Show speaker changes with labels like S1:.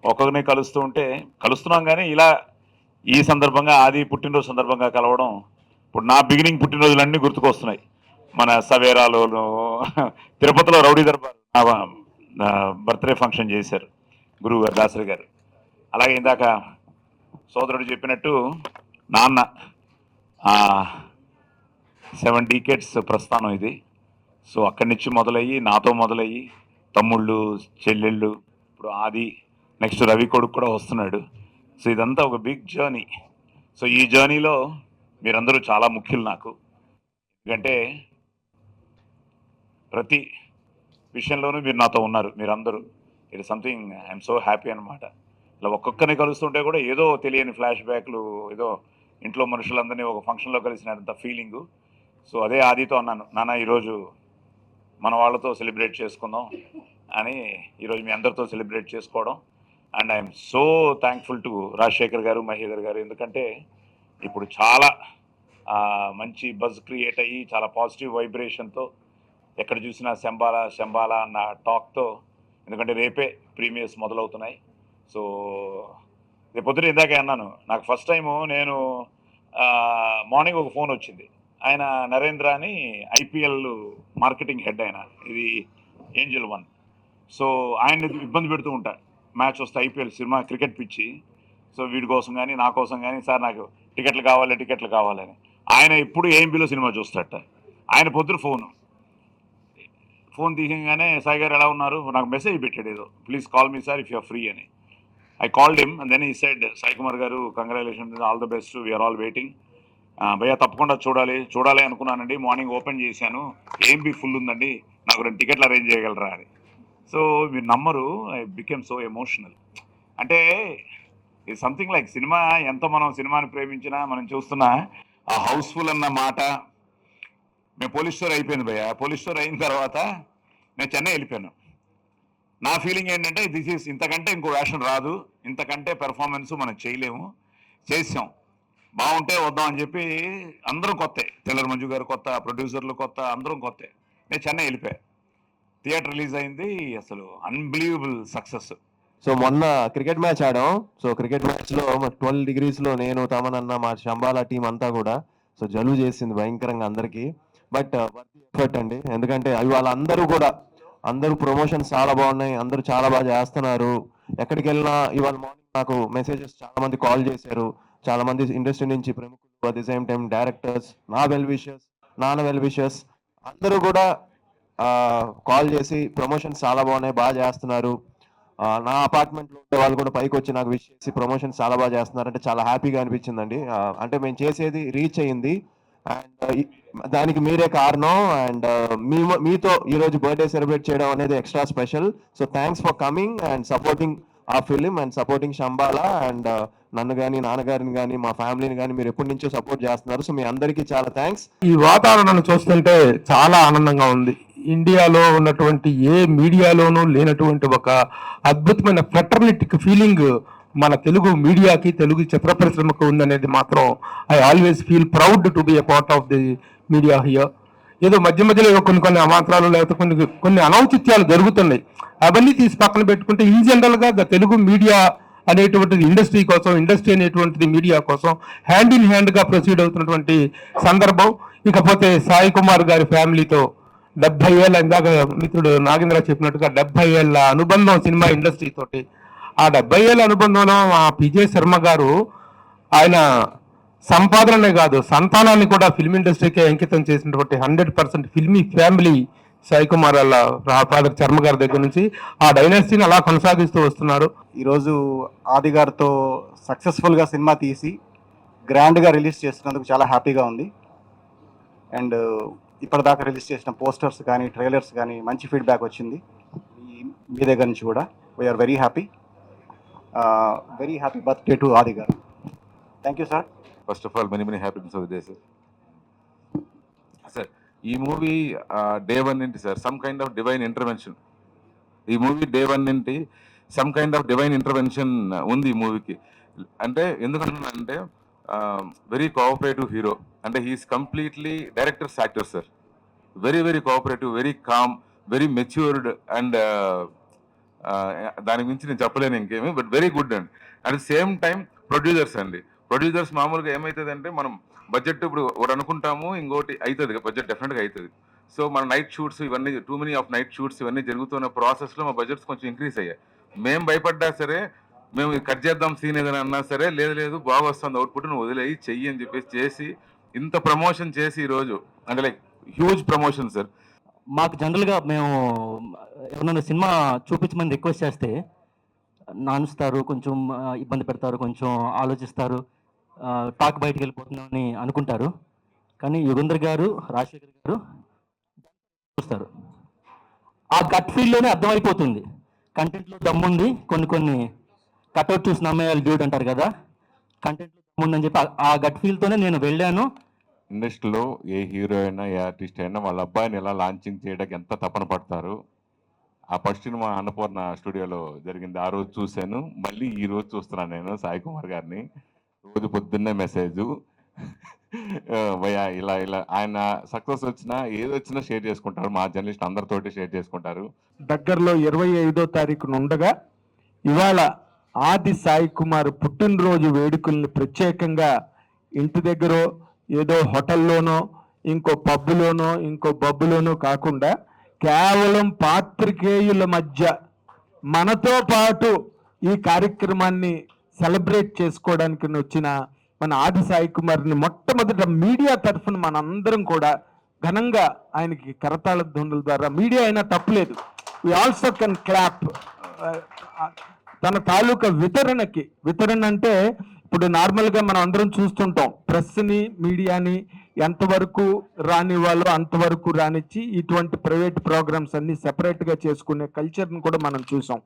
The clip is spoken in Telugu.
S1: ఒక్కొక్కరిని కలుస్తూ ఉంటే కలుస్తున్నాం. కానీ ఇలా ఈ సందర్భంగా ఆది పుట్టినరోజు సందర్భంగా కలవడం, ఇప్పుడు నా బిగినింగ్ పుట్టినరోజులన్నీ గుర్తుకొస్తున్నాయి. మన సవేరాలోను తిరుపతిలో రౌడీ దర్బార్ బర్త్డే ఫంక్షన్ చేశారు గురువు గారు, దాసరి గారు. అలాగే ఇందాక సోదరుడు చెప్పినట్టు నాన్న 7 డీకేడ్స్ ప్రస్థానం ఇది. సో అక్కడి నుంచి మొదలయ్యి, నాతో మొదలయ్యి, తమ్ముళ్ళు, చెల్లెళ్ళు, ఇప్పుడు ఆది, నెక్స్ట్ రవి కొడుకు కూడా వస్తున్నాడు. సో ఇదంతా ఒక బిగ్ జర్నీ. సో ఈ జర్నీలో మీరందరూ చాలా ముఖ్యులు నాకు. ఎందుకంటే ప్రతి విషయంలోనూ మీరు నాతో ఉన్నారు. మీరందరూ it something I'm so happy అనమాట. ఇలా ఒక్కొక్కరిని కలుస్తుంటే కూడా ఏదో తెలియని ఫ్లాష్ బ్యాక్లు, ఏదో ఇంట్లో మనుషులందరినీ ఒక ఫంక్షన్లో కలిసినంత ఫీలింగు. సో అదే ఆదితో అన్నాను, నాన్న ఈరోజు మన వాళ్ళతో సెలబ్రేట్ చేసుకుందాం అని ఈరోజు మీ అందరితో సెలబ్రేట్ చేసుకోవడం. And I'm so thankful to Rajasekhar గారు, మహేందర్ గారు. ఎందుకంటే ఇప్పుడు చాలా మంచి బజ్ క్రియేట్ అయ్యి చాలా పాజిటివ్ వైబ్రేషన్తో ఎక్కడ చూసినా శంబాలా శంబాలా అన్న టాక్తో, ఎందుకంటే రేపే ప్రీమియర్స్ మొదలవుతున్నాయి. సో రేపొద్దున ఇందాకే అన్నాను, నాకు ఫస్ట్ టైము నేను మార్నింగ్ ఒక ఫోన్ వచ్చింది. ఆయన నరేంద్ర అని ఐపీఎల్ మార్కెటింగ్ హెడ్, ఆయన ఇది ఏంజల్ 1. సో ఆయన ఇబ్బంది పెడుతూ ఉంటా, మ్యాచ్ వస్తే ఐపీఎల్ సినిమా క్రికెట్ పిచ్చి. సో వీడి కోసం కానీ నా కోసం కానీ, సార్ నాకు టికెట్లు కావాలని. ఆయన ఎప్పుడు ఏఎంబీలో సినిమా చూస్తాడట. ఆయన పొద్దున ఫోన్ తీయగానే సాయి గారు ఎలా ఉన్నారు, నాకు మెసేజ్ పెట్టాడు ఏదో, please call me sir if you're free అని. I called him and then he said, Sai Kumar garu congratulations, all the best, we're all waiting. భయ్యా తప్పకుండా చూడాలి అనుకున్నానండి, మార్నింగ్ ఓపెన్ చేశాను, ఏఎంబీ ఫుల్ ఉందండి, నాకు 2 టికెట్లు అరేంజ్ చేయగలరా అని. సో మీరు నమ్మరు, ఐ బికెమ్ సో ఎమోషనల్. అంటే ఇది సంథింగ్ లైక్ సినిమా, ఎంత మనం సినిమాని ప్రేమించినా, మనం చూస్తున్నా ఆ హౌస్ఫుల్ అన్న మాట. మేము పోలీస్ స్టోర్ అయిపోయింది భయ్య, పోలీస్ స్టోర్ అయిన తర్వాత నేను చెన్నై వెళ్ళిపోయాను. నా ఫీలింగ్ ఏంటంటే ఇంతకంటే ఇంకో వేషన్ రాదు, ఇంతకంటే పెర్ఫార్మెన్స్ మనం చేయలేము, చేసాం, బాగుంటే వద్దాం అని చెప్పి అందరం కొత్తే, తెల్లర్ మంజు గారు కొత్త, ప్రొడ్యూసర్లు కొత్త, అందరం కొత్తే. నేను చెన్నై వెళ్ళిపోయా, థియేటర్ రిలీజ్ అయింది, అసలు అన్బిలీవబుల్ సక్సెస్.
S2: సో మొన్న క్రికెట్ మ్యాచ్ ఆడాం. సో క్రికెట్ మ్యాచ్లో 12 degreesలో నేను, తమనన్న, మా శంబాలా టీం అంతా కూడా సో జలుబు చేసింది భయంకరంగా అందరికీ. బట్ ఎఫర్ట్ అండి, ఎందుకంటే ఇవాళ అందరూ ప్రమోషన్స్ చాలా బాగున్నాయి, అందరూ చాలా బాగా చేస్తున్నారు. ఎక్కడికి వెళ్ళినా ఇవాళ మార్నింగ్ నాకు మెసేజెస్ చాలా మంది కాల్ చేశారు, చాలా మంది ఇండస్ట్రీ నుంచి ప్రముఖులు, at the same time directors, నాన్న వెల్ విషర్స్ అందరూ కూడా కాల్ చేసి ప్రమోషన్స్ చాలా బాగున్నాయి, బాగా చేస్తున్నారు. నా అపార్ట్మెంట్లో ఉండే వాళ్ళు కూడా పైకి వచ్చి నాకు విష్ చేసి ప్రమోషన్స్ చాలా బాగా చేస్తున్నారు అంటే చాలా హ్యాపీగా అనిపించిందండి. అంటే మేము చేసేది రీచ్ అయ్యింది అండ్ దానికి మీరే కారణం. అండ్ మీతో ఈరోజు బర్త్డే సెలబ్రేట్ చేయడం అనేది extra special. So thanks for coming and supporting ఆ film and supporting Shambhala. And నన్ను కానీ, నాన్నగారిని కానీ, మా ఫ్యామిలీని కానీ మీరు ఎప్పటి నుంచో సపోర్ట్ చేస్తున్నారు. సో మీ అందరికీ చాలా థ్యాంక్స్.
S3: ఈ వాతావరణాన్ని చూస్తుంటే చాలా ఆనందంగా ఉంది. ఇండియాలో ఉన్నటువంటి ఏ మీడియాలోనూ లేనటువంటి ఒక అద్భుతమైన ఫ్రెటర్నిటిక్ ఫీలింగ్ మన తెలుగు మీడియాకి, తెలుగు చిత్ర పరిశ్రమకు ఉందనేది మాత్రం I always feel proud to be a part of the media here. ఏదో మధ్యలో కొన్ని అమాంతరాలు లేకపోతే కొన్ని అనౌచిత్యాలు జరుగుతున్నాయి, అవన్నీ తీసి పక్కన పెట్టుకుంటే ఇన్ జనరల్గా తెలుగు మీడియా అనేటువంటిది ఇండస్ట్రీ అనేటువంటిది మీడియా కోసం హ్యాండ్ ఇన్ హ్యాండ్గా ప్రొసీడ్ అవుతున్నటువంటి సందర్భం. ఇకపోతే సాయి కుమార్ గారి ఫ్యామిలీతో 70 ఏళ్ళ, ఇందాక మిత్రుడు నాగేంద్ర చెప్పినట్టుగా 70 ఏళ్ళ అనుబంధం సినిమా ఇండస్ట్రీ తోటి. ఆ 70 ఏళ్ళ అనుబంధంలో ఆ పిజే శర్మ గారు ఆయన సంపాదననే కాదు, సంతానాన్ని కూడా ఫిల్మ్ ఇండస్ట్రీకే అంకితం చేసినటువంటి 100% ఫిల్మీ ఫ్యామిలీ సాయి కుమార్ వాళ్ళ ఫాదర్ శర్మ గారి దగ్గర నుంచి ఆ డైనాసిటీని అలా కొనసాగిస్తూ వస్తున్నారు.
S4: ఈరోజు ఆది గారితో సక్సెస్ఫుల్గా సినిమా తీసి గ్రాండ్గా రిలీజ్ చేస్తున్నందుకు చాలా హ్యాపీగా ఉంది. అండ్ ఇప్పటిదాకా రిలీజ్ చేసిన పోస్టర్స్ కానీ, ట్రైలర్స్ కానీ మంచి ఫీడ్బ్యాక్ వచ్చింది మీ దగ్గర నుంచి కూడా. We are very happy birthday to Adi గారు. Thank you sir.
S5: First of all many happiness of the day sir. Sir ఈ మూవీ డే 1 ఏంటి సార్, some kind of divine intervention. ఈ మూవీ డే 1 ఏంటి, some kind of divine intervention ఉంది ఈ మూవీకి. అంటే ఎందుకంటే వెరీ కోఆపరేటివ్ హీరో, అంటే he is completely director's actor sir. Very cooperative, very calm, very matured and దాని గురించి నేను చెప్పలేను ఇంకేమి, బట్ వెరీ గుడ్ అండి. At the same time producers అండి, ప్రొడ్యూసర్స్ మామూలుగా ఏమవుతుందంటే మనం బడ్జెట్ ఇప్పుడు ఒకటి అనుకుంటాము, ఇంకోటి అవుతుంది, బడ్జెట్ డెఫినెట్గా అవుతుంది. సో మన నైట్ షూట్స్ ఇవన్నీ too many of night shoots ఇవన్నీ జరుగుతున్న ప్రాసెస్లో మా బడ్జెట్స్ కొంచెం ఇంక్రీజ్ అయ్యాయి. మేము భయపడ్డా సరే, మేము ఇది కట్ చేద్దాం సీన్ ఏదైనా అన్నా సరే, లేదు లేదు బాగా వస్తుంది అవుట్పుట్, నువ్వు వదిలేయి చెయ్యి అని చెప్పేసి చేసి ఇంత ప్రమోషన్ చేసి ఈరోజు అంటే లైక్ హ్యూజ్ ప్రమోషన్ సార్.
S6: మాకు జనరల్గా మేము ఎవరైనా సినిమా చూపించమని రిక్వెస్ట్ చేస్తే నానుస్తారు, కొంచెం ఇబ్బంది పెడతారు, కొంచెం ఆలోచిస్తారు, టాక్ బయటకు వెళ్ళిపోతున్నామని అనుకుంటారు. కానీ యుగంధర్ గారు, రాజశేఖర్ గారు చూస్తారు, ఆ గట్ ఫీల్లోనే అర్థమైపోతుంది. కంటెంట్లో దమ్ముంది, కొన్ని కట్అవుట్ చూసి నమ్మేయాలి డ్యూట్ అంటారు కదా, కంటెంట్లో దమ్ముందని చెప్పి ఆ గట్ ఫీల్తోనే నేను వెళ్ళాను.
S7: ఇండస్ట్రీలో ఏ హీరో అయినా ఏ ఆర్టిస్ట్ అయినా వాళ్ళ అబ్బాయిని ఎలా లాంచింగ్ చేయడానికి ఎంత తపన పడతారు. ఆ ఫస్ట్ సినిమా అన్నపూర్ణ స్టూడియోలో జరిగింది, ఆ రోజు చూశాను, మళ్ళీ ఈ రోజు చూస్తున్నాను నేను సాయి కుమార్ గారిని. రోజు పొద్దున్నే మెసేజ్ భయ్యా ఇలా ఇలా ఆయన సక్సెస్ వచ్చినా ఏది వచ్చినా షేర్ చేసుకుంటారు, మా జర్నలిస్ట్ అందరితోటి షేర్ చేసుకుంటారు.
S3: దగ్గరలో 25వ తారీఖున ఉండగా ఇవాళ ఆది సాయి కుమార్ పుట్టినరోజు వేడుకల్ని ప్రత్యేకంగా ఇంటి దగ్గర ఏదో హోటల్లోనో ఇంకో పబ్బులోనో ఇంకో బబ్బులోనో కాకుండా కేవలం పాత్రికేయుల మధ్య మనతో పాటు ఈ కార్యక్రమాన్ని సెలబ్రేట్ చేసుకోవడానికి వచ్చిన మన ఆది సాయి కుమార్ని మొట్టమొదట మీడియా తరఫున మనందరం కూడా ఘనంగా ఆయనకి కరతాళ ధ్వనుల ద్వారా, మీడియా అయినా తప్పులేదు, వి ఆల్సో కెన్ క్లాప్. తన తాలూకా వితరణ అంటే ఇప్పుడు నార్మల్గా మనం అందరం చూస్తుంటాం, ప్రెస్ని మీడియాని ఎంతవరకు రానివ్వాలో అంతవరకు రానిచ్చి ఇటువంటి ప్రైవేట్ ప్రోగ్రామ్స్ అన్ని సెపరేట్గా చేసుకునే కల్చర్ని కూడా మనం చూసాం.